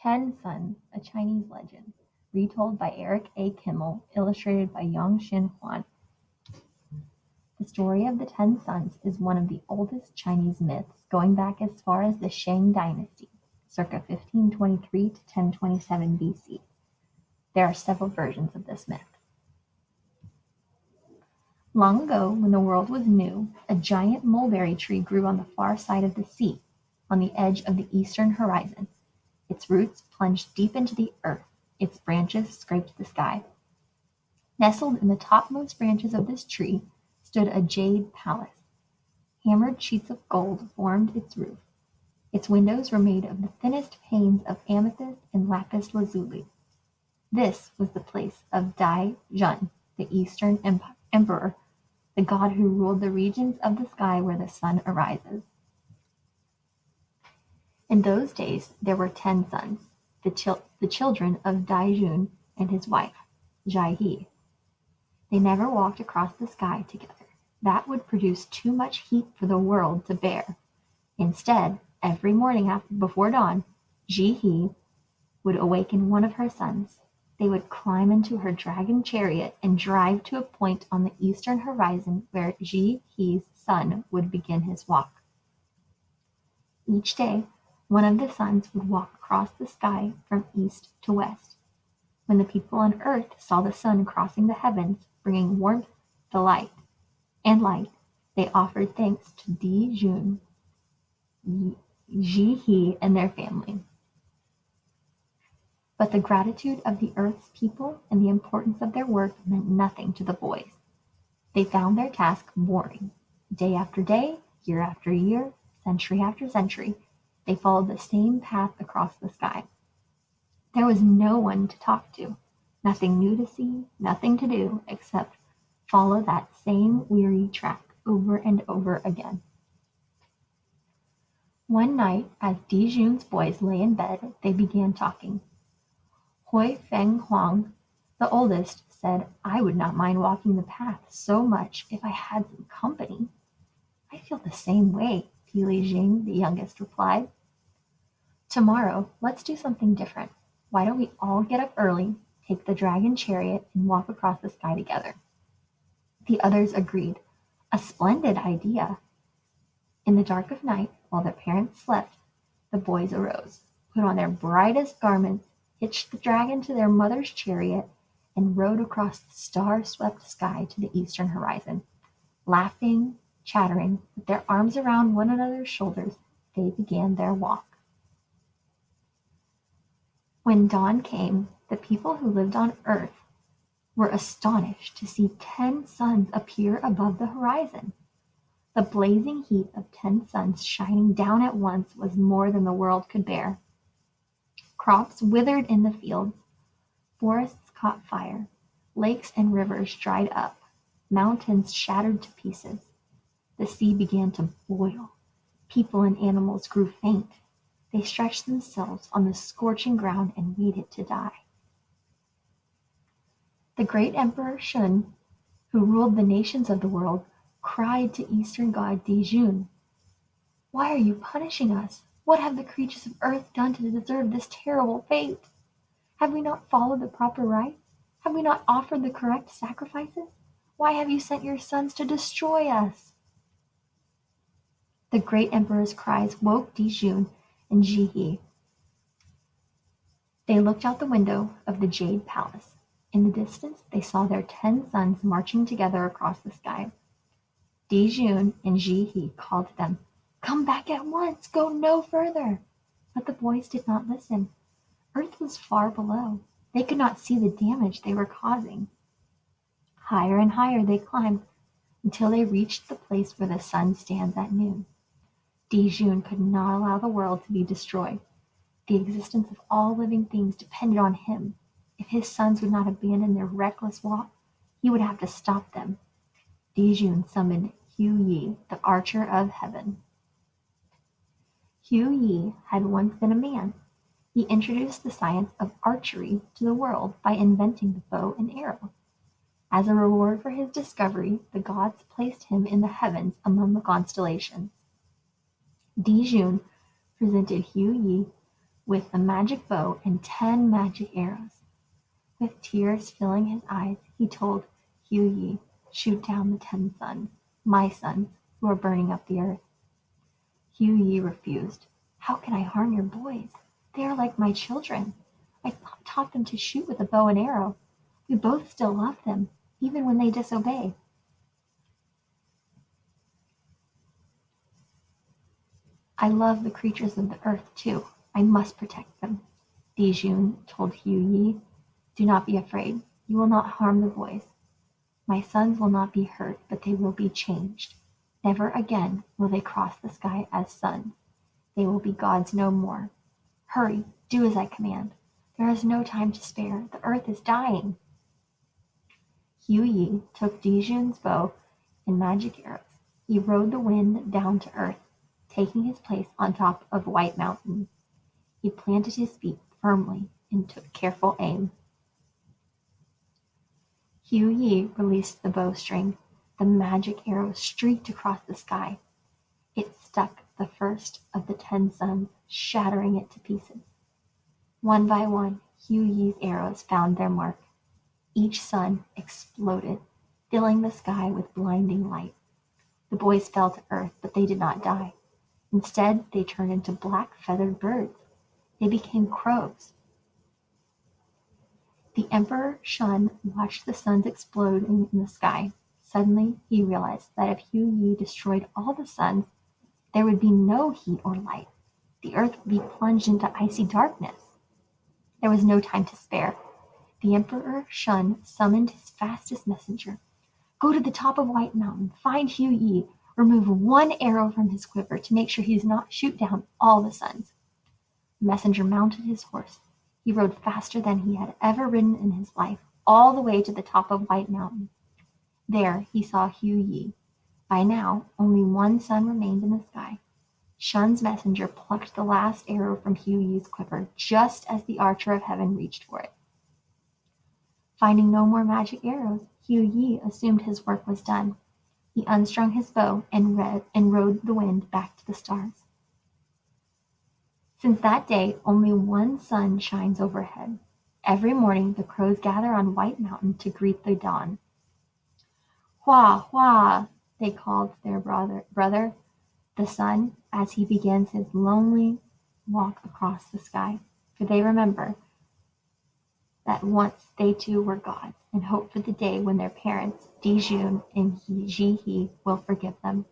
Ten Sons, a Chinese legend, retold by Eric A. Kimmel, illustrated by Yang-Shin Huan. The story of the Ten Sons is one of the oldest Chinese myths, going back as far as the Shang dynasty, circa 1523 to 1027 BC. There are several versions of this myth. Long ago, when the world was new, a giant mulberry tree grew on the far side of the sea, on the edge of the eastern horizon. Its roots plunged deep into the earth, its branches scraped the sky. Nestled in the topmost branches of this tree stood a jade palace. Hammered sheets of gold formed its roof. Its windows were made of the thinnest panes of amethyst and lapis lazuli. This was the place of Dai Jun, the Eastern Emperor, the god who ruled the regions of the sky where the sun arises. In those days there were 10 sons, the children of Dai Jun and his wife, Jai He. They never walked across the sky together. That would produce too much heat for the world to bear. Instead, every morning before dawn, Ji He would awaken one of her sons. They would climb into her dragon chariot and drive to a point on the eastern horizon where Ji He's son would begin his walk. Each day, one of the sons would walk across the sky from east to west. When the people on earth saw the sun crossing the heavens, bringing warmth, delight, and light, they offered thanks to Di Jun, Ji He, and their family. But the gratitude of the earth's people and the importance of their work meant nothing to the boys. They found their task boring. Day after day, year after year, century after century, they followed the same path across the sky. There was no one to talk to, nothing new to see, nothing to do except follow that same weary track over and over again. One night, as Di Jun's boys lay in bed, they began talking. Hui Feng Huang, the oldest, said, "I would not mind walking the path so much if I had some company." "I feel the same way," Li Jing, the youngest, replied. "Tomorrow, let's do something different. Why don't we all get up early, take the dragon chariot, and walk across the sky together?" The others agreed. A splendid idea. In the dark of night, while their parents slept, the boys arose, put on their brightest garments, hitched the dragon to their mother's chariot, and rode across the star-swept sky to the eastern horizon. Laughing, chattering, with their arms around one another's shoulders, they began their walk. When dawn came, the people who lived on Earth were astonished to see 10 suns appear above the horizon. The blazing heat of 10 suns shining down at once was more than the world could bear. Crops withered in the fields, forests caught fire, lakes and rivers dried up, mountains shattered to pieces. The sea began to boil. People and animals grew faint. They stretched themselves on the scorching ground and waited to die. The great Emperor Shun, who ruled the nations of the world, cried to Eastern god Di Jun, "Why are you punishing us? What have the creatures of earth done to deserve this terrible fate? Have we not followed the proper rites? Have we not offered the correct sacrifices? Why have you sent your sons to destroy us?" The great emperor's cries woke Di Jun and Ji He. They looked out the window of the Jade Palace. In the distance they saw their 10 sons marching together across the sky. Di Jun and Ji He called to them, "Come back at once, go no further." But the boys did not listen. Earth was far below. They could not see the damage they were causing. Higher and higher they climbed until they reached the place where the sun stands at noon. Di Jun could not allow the world to be destroyed. The existence of all living things depended on him. If his sons would not abandon their reckless walk, he would have to stop them. Di Jun summoned Hu Yi, the archer of heaven. Hu Yi had once been a man. He introduced the science of archery to the world by inventing the bow and arrow. As a reward for his discovery, the gods placed him in the heavens among the constellations. Di Jun presented Hugh Yi with the magic bow and 10 magic arrows. With tears filling his eyes, he told Hugh Yi, "Shoot down the 10 sons, my sons, who are burning up the earth." Hugh Yi refused. "How can I harm your boys? They are like my children. I taught them to shoot with a bow and arrow. We both still love them, even when they disobey." "I love the creatures of the earth too. I must protect them," Dijun told Hugh Yi. "Do not be afraid. You will not harm the boys. My sons will not be hurt, but they will be changed. Never again will they cross the sky as sons. They will be gods no more. Hurry, do as I command. There is no time to spare. The earth is dying." Hugh Yi took Dijun's bow and magic arrows. He rode the wind down to earth, taking his place on top of White Mountain. He planted his feet firmly and took careful aim. Hugh Yi released the bowstring. The magic arrow streaked across the sky. It struck the first of the 10 suns, shattering it to pieces. One by one, Hugh Yi's arrows found their mark. Each sun exploded, filling the sky with blinding light. The boys fell to earth, but they did not die. Instead, they turned into black feathered birds. They became crows. The Emperor Shun watched the suns exploding in the sky. Suddenly, he realized that if Hugh Yi destroyed all the suns, there would be no heat or light. The earth would be plunged into icy darkness. There was no time to spare. The Emperor Shun summoned his fastest messenger. "Go to the top of White Mountain, find Hugh Yi, remove one arrow from his quiver to make sure he does not shoot down all the suns." The messenger mounted his horse. He rode faster than he had ever ridden in his life, all the way to the top of White Mountain. There he saw Hugh Yi. By now, only one sun remained in the sky. Shun's messenger plucked the last arrow from Hugh Yi's quiver just as the Archer of Heaven reached for it. Finding no more magic arrows, Hugh Yi assumed his work was done. He unstrung his bow and rode the wind back to the stars. Since that day, only one sun shines overhead. Every morning, the crows gather on White Mountain to greet the dawn. "Hua, hua," they called their brother, the sun, as he begins his lonely walk across the sky. For they remember that once they too were gods, and hope for the day when their parents, Dijun and Jihi, will forgive them.